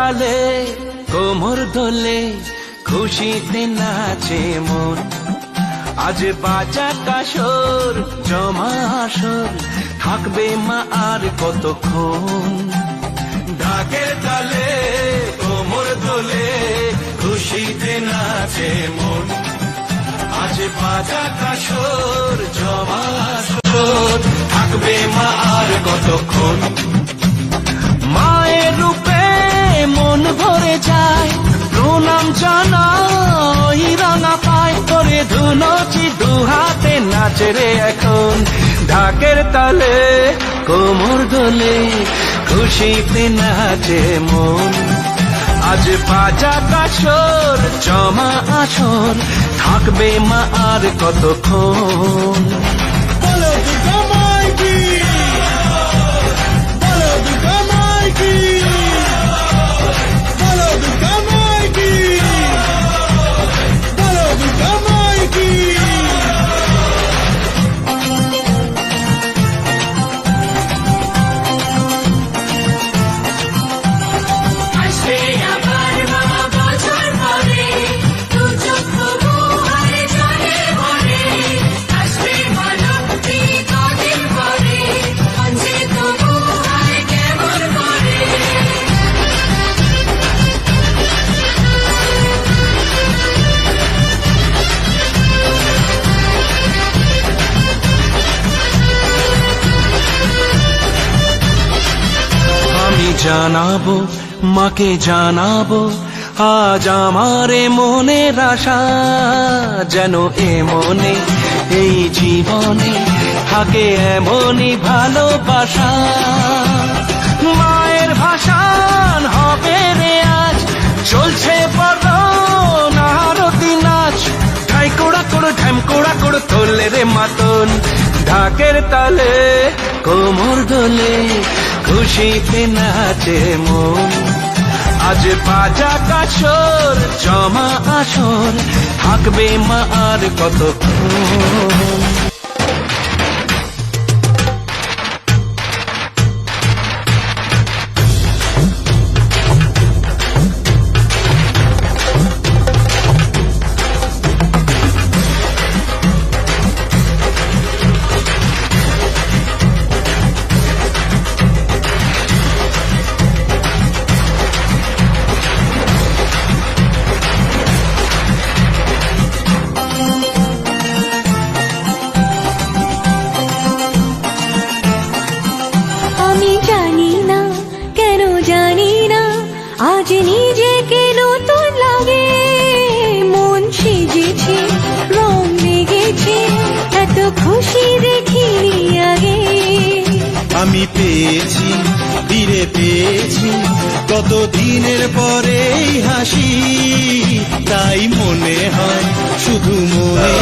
তালে কোমর দোলে খুশিতে নাচে মন। আজ বাজা কাসর জমা আসর থাকবে মা আর কতক্ষণ। ঢাকের তালে কোমর দোলে খুশিতে নাচে মন। আজ বাজা কাসর জমা আসর থাকবে মা আর কতক্ষণ। মায়ের রূপে মন ভরে যায় প্রণাম জানাই রাঙা পায় করে ধুনচি দুহাতে নাচে রে এখন। ঢাকের তালে কোমর দোলে খুশিতে নাচে মন। আজ বাজা কাসর জমা আসর থাকবে মা আর কতক্ষণ। বলো দুর্গা মাই কি, বলো দুর্গা মাই কি, বলো দুর্গা মাই কি, বলো দুর্গা মাই কি। আসবে আবার মা বছর পরে, দু চক্ষু মুহারে জলে ভরে। আসবে মা লক্ষ্মী কদিন পরে, মঞ্চে তবু হয় কেমন করে। আমি জানাবো মাকে জানাবো আজ আমারে মনের আশা। যেন এ মনে এই জীবনে থাকে এমনই ভালোবাসা। মায়ের ভাষান হবে রে আজ চলছে বড় নারতি নাচ। ঢাই কোড়া কোড়ো ঢ্যাম কোড়া কোড়ো তোলে রে মাতন। ঢাকের তালে কোমর দোলে খুশিতে নাচে মন। আজ বাজা কাসর জমা আসর থাকবে মা আর কতক্ষণ। আমি জানি না কেন জানি না আজ নিজেকে নতুন লাগে। মন সেজেছে রং লেগেছে এত খুশি দেখিনি আগে। আমি পেয়েছি ফিরে পেয়েছি কত দিনের পরে হাসি। তাই মনে হয় শুধু মনে